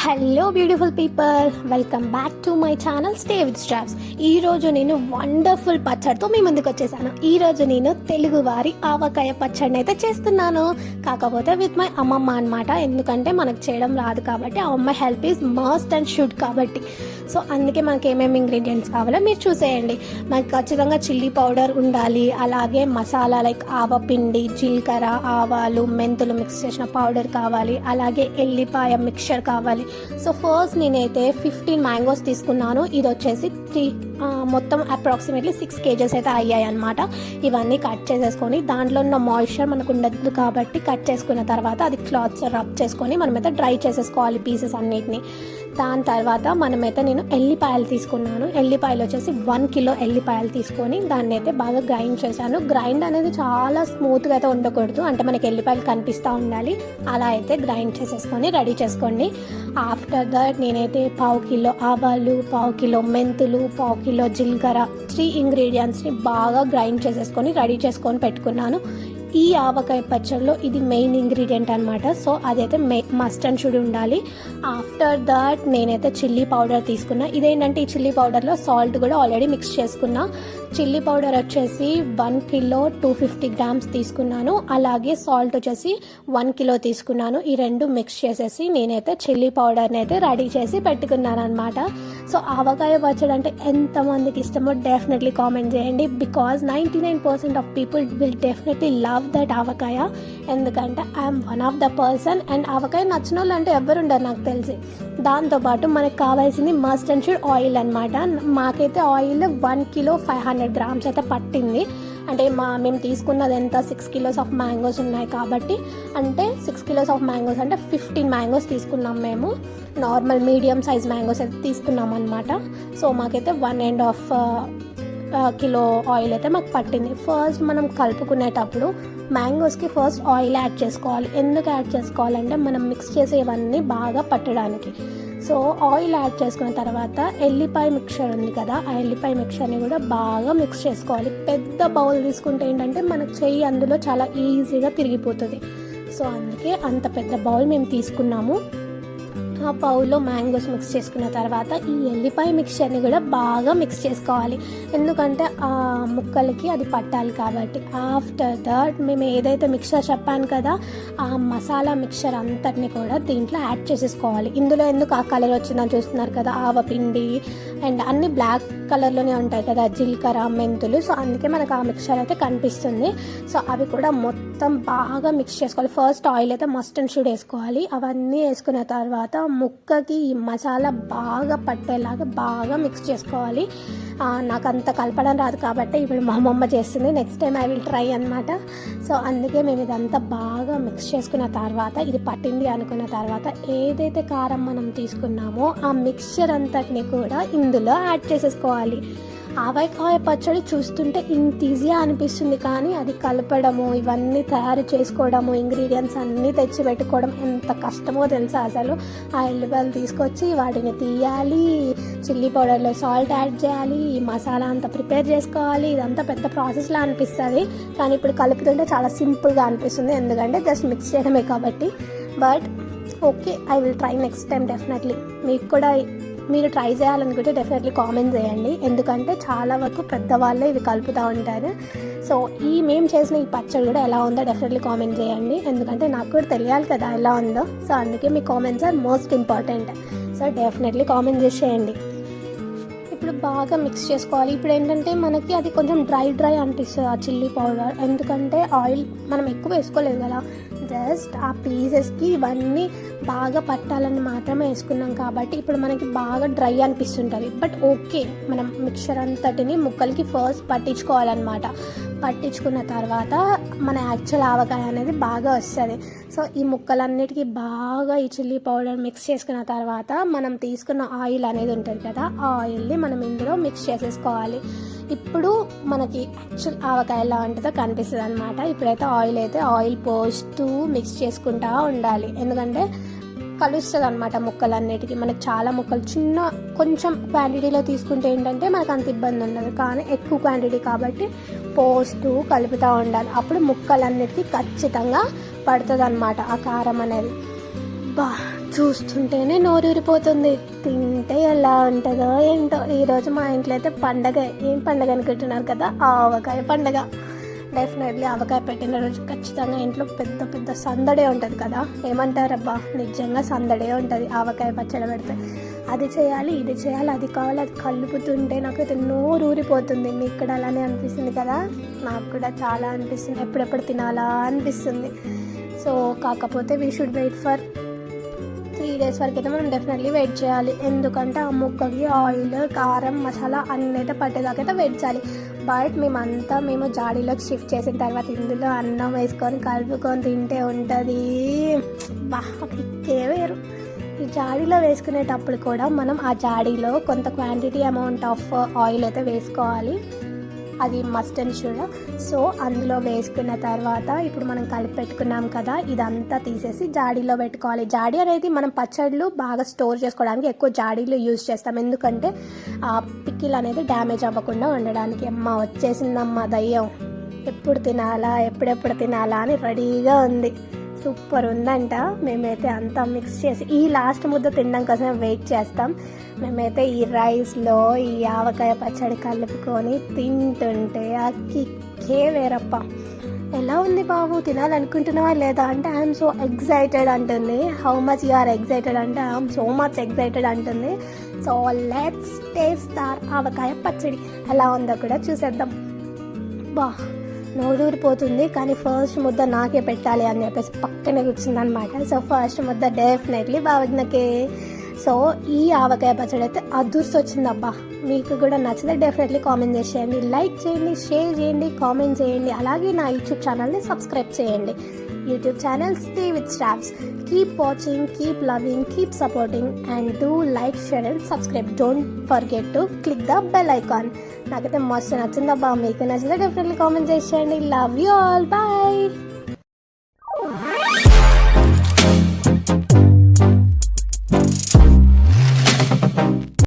Hello beautiful people, welcome back to my channel stay with stars. ఈరోజు నేను wonderful పచ్చడితో మీ ముందుకు వచ్చేసాను. ఈరోజు నేను తెలుగువారి ఆవకాయ పచ్చడిని అయితే చేస్తున్నాను, కాకపోతే విత్ మై అమ్మమ్మ అనమాట. ఎందుకంటే మనకు చేయడం రాదు కాబట్టి అమ్మమ్మ help is must and should కాబట్టి. సో అందుకే మనకి ఏమేమి ఇంగ్రీడియంట్స్ కావాలో మీరు చూసేయండి. మనకి ఖచ్చితంగా చిల్లీ పౌడర్ ఉండాలి, అలాగే మసాలా లైక్ ఆవపిండి, జీలకర్ర, ఆవాలు, మెంతులు మిక్స్ చేసిన పౌడర్ కావాలి, అలాగే ఎల్లిపాయ మిక్చర్ కావాలి. సో ఫస్ట్ నేనైతే 15 మ్యాంగోస్ తీసుకున్నాను. ఇది వచ్చేసి మొత్తం అప్రాక్సిమేట్లీ 6 kgs అయితే అయ్యాయి అనమాట. ఇవన్నీ కట్ చేసేసుకొని దాంట్లో ఉన్న మాయిశ్చర్ మనకు ఉండదు కాబట్టి కట్ చేసుకున్న తర్వాత అది క్లాత్స్ రబ్ చేసుకొని మనమైతే డ్రై చేసేసుకోవాలి పీసెస్ అన్నిటిని. దాని తర్వాత మనమైతే నేను ఎల్లిపాయలు తీసుకున్నాను. ఎల్లిపాయలు వచ్చేసి 1 kg ఎల్లిపాయలు తీసుకొని దాన్ని అయితే బాగా గ్రైండ్ చేశాను. గ్రైండ్ అనేది చాలా స్మూత్గా అయితే ఉండకూడదు, అంటే మనకి ఎల్లిపాయలు కనిపిస్తూ ఉండాలి. అలా అయితే గ్రైండ్ చేసేసుకొని రెడీ చేసుకోండి. ఆఫ్టర్ దట్ నేనైతే 1/2 kg ఆవాలు, 1/2 kg మెంతులు, 1/2 kg జీలకర్ర 3 ఇంగ్రీడియంట్స్ని బాగా గ్రైండ్ చేసేసుకొని రెడీ చేసుకొని పెట్టుకున్నాను. ఈ ఆవకాయ పచ్చడిలో ఇది మెయిన్ ఇంగ్రీడియంట్ అనమాట. సో అదైతే మస్ట్ అండ్ షుడ్ ఉండాలి. ఆఫ్టర్ దట్ నేనైతే చిల్లీ పౌడర్ తీసుకున్నా. ఇదేంటంటే ఈ చిల్లీ పౌడర్లో సాల్ట్ కూడా ఆల్రెడీ మిక్స్ చేసుకున్నా. చిల్లీ పౌడర్ వచ్చేసి 1 kg 250 grams తీసుకున్నాను, అలాగే సాల్ట్ వచ్చేసి 1 kg తీసుకున్నాను. ఈ రెండు మిక్స్ చేసేసి నేనైతే చిల్లీ పౌడర్ని అయితే రెడీ చేసి పెట్టుకున్నాను అనమాట. సో ఆవకాయ పచ్చడి అంటే ఎంతమందికి ఇష్టమో డెఫినెట్లీ కామెంట్ చేయండి, because 99% of people will definitely love that avakaya. ఎందుకంటే I'm one of the person. And ఆవకాయ నచ్చిన వాళ్ళు అంటే ఎవరు ఉండరు నాకు తెలిసి. దాంతోపాటు మనకు కావాల్సింది మస్ట్ అండ్ షుడ్ ఆయిల్ అనమాట. మాకైతే ఆయిల్ 1 kg 500 grams అయితే పట్టింది. అంటే మేము తీసుకున్నది ఎంత 6 kgs ఆఫ్ మ్యాంగోస్ ఉన్నాయి కాబట్టి, అంటే 6 kgs ఆఫ్ మ్యాంగోస్ అంటే 15 మ్యాంగోస్ తీసుకున్నాం మేము. నార్మల్ మీడియం సైజ్ మ్యాంగోస్ అయితే తీసుకున్నాం అనమాట. సో మాకైతే 1.5 kg ఆయిల్ అయితే మాకు పట్టింది. ఫస్ట్ మనం కలుపుకునేటప్పుడు మ్యాంగోస్కి ఫస్ట్ ఆయిల్ యాడ్ చేసుకోవాలి. ఎందుకు యాడ్ చేసుకోవాలంటే మనం మిక్స్ చేసేవన్నీ బాగా పట్టడానికి. సో ఆయిల్ యాడ్ చేసుకున్న తర్వాత ఎల్లిపాయ మిక్చర్ ఉంది కదా, ఆ ఎల్లిపాయ మిక్చర్ని కూడా బాగా మిక్స్ చేసుకోవాలి. పెద్ద బౌల్ తీసుకుంటే ఏంటంటే మనకు చెయ్యి అందులో చాలా ఈజీగా తిరిగిపోతుంది. సో అందుకే అంత పెద్ద బౌల్ మేము తీసుకున్నాము. ఆ బౌల్లో మ్యాంగోస్ మిక్స్ చేసుకున్న తర్వాత ఈ ఎల్లిపాయ మిక్చర్ని కూడా బాగా మిక్స్ చేసుకోవాలి, ఎందుకంటే ఆ ముక్కలకి అది పట్టాలి కాబట్టి. ఆఫ్టర్ దట్ మేము ఏదైతే మిక్చర్ చెప్పాను కదా, ఆ మసాలా మిక్చర్ అంతటిని కూడా దీంట్లో యాడ్ చేసేసుకోవాలి. ఇందులో ఎందుకు ఆ కలర్ వచ్చిందని చూస్తున్నారు కదా, ఆవపిండి అండ్ అన్ని బ్లాక్ కలర్లోనే ఉంటాయి కదా జీలకర్ర, మెంతులు. సో అందుకే మనకు ఆ మిక్చర్ అయితే కనిపిస్తుంది. సో అవి కూడా మొత్తం బాగా మిక్స్ చేసుకోవాలి. ఫస్ట్ ఆయిల్ అయితే మస్ట్ అండ్ షుడ్ వేసుకోవాలి. అవన్నీ వేసుకున్న తర్వాత ముక్కకి ఈ మసాలా బాగా పట్టేలాగా బాగా మిక్స్ చేసుకోవాలి. నాకు అంత కలపడం రాదు కాబట్టి ఇప్పుడు మా అమ్మమ్మ చేస్తుంది. Next time I will try అనమాట. సో అందుకే మేము ఇదంతా బాగా మిక్స్ చేసుకున్న తర్వాత ఇది పట్టింది అనుకున్న తర్వాత ఏదైతే కారం మనం తీసుకున్నామో ఆ మిక్స్చర్ అంతటిని కూడా ఇందులో యాడ్ చేసేసుకోవాలి. ఆవకాయ పచ్చడి చూస్తుంటే ఇంత ఈజీగా అనిపిస్తుంది, కానీ అది కలపడము, ఇవన్నీ తయారు చేసుకోవడము, ఇంగ్రీడియంట్స్ అన్నీ తెచ్చి పెట్టుకోవడం ఎంత కష్టమో తెలుసా అసలు. ఆ ఎల్లిపాయలు తీసుకొచ్చి వాటిని తీయాలి, చిల్లీ పౌడర్లో సాల్ట్ యాడ్ చేయాలి, ఈ మసాలా అంతా ప్రిపేర్ చేసుకోవాలి. ఇదంతా పెద్ద ప్రాసెస్లా అనిపిస్తుంది, కానీ ఇప్పుడు కలుపుతుంటే చాలా సింపుల్గా అనిపిస్తుంది, ఎందుకంటే జస్ట్ మిక్స్ చేయడమే కాబట్టి. But okay, I will try next time definitely. మీకు కూడా మీరు ట్రై చేయాలనుకుంటే డెఫినెట్లీ కామెంట్ చేయండి, ఎందుకంటే చాలా వరకు పెద్దవాళ్ళే ఇవి కలుపుతూ ఉంటారు. సో మేము చేసిన ఈ పచ్చడి కూడా ఎలా ఉందో డెఫినెట్లీ కామెంట్ చేయండి, ఎందుకంటే నాకు కూడా తెలియాలి కదా ఎలా ఉందో. సో అందుకే మీ comments are most important. So definitely comment చేసేయండి. ఇప్పుడు బాగా మిక్స్ చేసుకోవాలి. ఇప్పుడు ఏంటంటే మనకి అది కొంచెం డ్రై అనిపిస్తుంది ఆ చిల్లీ పౌడర్, ఎందుకంటే ఆయిల్ మనం ఎక్కువ వేసుకోలేదు కదా, జస్ట్ ఆ పీసెస్కి ఇవన్నీ బాగా పట్టాలని మాత్రమే వేసుకున్నాం కాబట్టి ఇప్పుడు మనకి బాగా డ్రై అనిపిస్తుంటుంది. బట్ ఓకే, మనం మిక్చర్ అంతటిని ముక్కలకి ఫస్ట్ పట్టించుకోవాలన్నమాట. పట్టించుకున్న తర్వాత మన యాక్చువల్ ఆవకాయ అనేది బాగా వస్తుంది. సో ఈ ముక్కలన్నిటికీ బాగా ఈ చిల్లీ పౌడర్ మిక్స్ చేసుకున్న తర్వాత మనం తీసుకున్న ఆయిల్ అనేది ఉంటుంది కదా, ఆ ఆయిల్ని మనం ఇందులో మిక్స్ చేసేసుకోవాలి. ఇప్పుడు మనకి యాక్చువల్ ఆవకాయ ఎలా ఉంటుందో కనిపిస్తుంది అనమాట. ఇప్పుడైతే ఆయిల్ పోస్తూ మిక్స్ చేసుకుంటూ ఉండాలి, ఎందుకంటే కలుస్తుంది అనమాట ముక్కలన్నిటికీ. మనకు చాలా ముక్కలు కొంచెం క్వాంటిటీలో తీసుకుంటే ఏంటంటే మనకు అంత ఇబ్బంది ఉండదు, కానీ ఎక్కువ క్వాంటిటీ కాబట్టి పోస్తూ కలుపుతూ ఉండాలి. అప్పుడు ముక్కలన్నిటికీ ఖచ్చితంగా పడుతుంది అనమాట ఆ కారం అనేది. చూస్తుంటేనే నోరూరిపోతుంది. తింటే ఎలా ఉంటుందో ఏంటో. ఈరోజు మా ఇంట్లో అయితే పండగ. ఏం పండగ అనుకుంటున్నారు కదా? ఆవకాయ పండగ. డెఫినెట్లీ ఆవకాయ పెట్టిన రోజు ఖచ్చితంగా ఇంట్లో పెద్ద పెద్ద సందడే ఉంటుంది కదా. ఏమంటారబ్బా, నిజంగా సందడే ఉంటుంది ఆవకాయ పచ్చడి పెడితే. అది చేయాలి, ఇది చేయాలి, అది కావాలి, అది కలుపుతుంటే నాకైతే నోరు ఊరిపోతుంది. మీకు కూడా అలానే అనిపిస్తుంది కదా? నాకు కూడా చాలా అనిపిస్తుంది, ఎప్పుడెప్పుడు తినాలా అనిపిస్తుంది. సో కాకపోతే we should wait for 3 days వరకు అయితే మనం డెఫినెట్లీ వెయిట్ చేయాలి. ఎందుకంటే ఆ ముక్కకి ఆయిల్, కారం, మసాలా అన్నీ అయితే పట్టేదాకైతే వెయిట్ చేయాలి. బట్ మేము జాడీలోకి షిఫ్ట్ చేసిన తర్వాత ఇందులో అన్నం వేసుకొని కలుపుకొని తింటే ఉంటుంది బాగా కిక్కే వేరు. ఈ జాడీలో వేసుకునేటప్పుడు కూడా మనం ఆ జాడీలో కొంత క్వాంటిటీ అమౌంట్ ఆఫ్ ఆయిల్ అయితే వేసుకోవాలి. అది మస్ట్ అండ్ షుడ్. సో అందులో వేసుకున్న తర్వాత ఇప్పుడు మనం కలిపి పెట్టుకున్నాం కదా, ఇదంతా తీసేసి జాడీలో పెట్టుకోవాలి. జాడీ అనేది మనం పచ్చళ్ళు బాగా స్టోర్ చేసుకోవడానికి ఎక్కువ జాడీలు యూజ్ చేస్తాం. ఎందుకంటే ఆ పికిల్ అనేది డ్యామేజ్ అవ్వకుండా ఉండడానికి. అమ్మ వచ్చేసిందమ్మ దయ్యం, ఎప్పుడు తినాలా ఎప్పుడెప్పుడు తినాలా అని రెడీగా ఉంది. సూపర్ ఉందంట. మేమైతే అంతా మిక్స్ చేసి ఈ లాస్ట్ ముద్ద తినడం కోసం వెయిట్ చేస్తాం. మేమైతే ఈ రైస్లో ఈ ఆవకాయ పచ్చడి కలుపుకొని తింటుంటే ఆ కిక్కే వేరప్ప. ఎలా ఉంది బాబు, తినాలనుకుంటున్నావా లేదా అంటే ఐఎమ్ సో ఎగ్జైటెడ్ అంటుంది. How much you are excited అంటే ఐఎమ్ సో మచ్ ఎగ్జైటెడ్ అంటుంది. So let's taste our avakaya pachadi. ఎలా ఉందో కూడా చూసేద్దాం. బా నోరూరిపోతుంది, కానీ ఫస్ట్ ముద్ద నాకే పెట్టాలి అని చెప్పేసి పక్కనే కూర్చుందనమాట. సో ఫస్ట్ ముద్ద డెఫినెట్లీ బావజ్ఞకే. సో ఈ ఆవకాయ పచ్చడి అయితే అదృష్టి వచ్చిందబ్బా. మీకు కూడా నచ్చితే డెఫినెట్లీ కామెంట్ చేసేయండి, లైక్ చేయండి, షేర్ చేయండి, కామెంట్ చేయండి. అలాగే నా యూట్యూబ్ ఛానల్ని సబ్స్క్రైబ్ చేయండి. YouTube channel Stay with Straps. Keep watching, keep loving, keep supporting and do like, share and subscribe. Don't forget to click the bell icon. నాకైతే మస్తు నచ్చిందబ్బా. మీకు నచ్చితే డెఫినెట్లీ కామెంట్ చేసేయండి. Love you all, bye.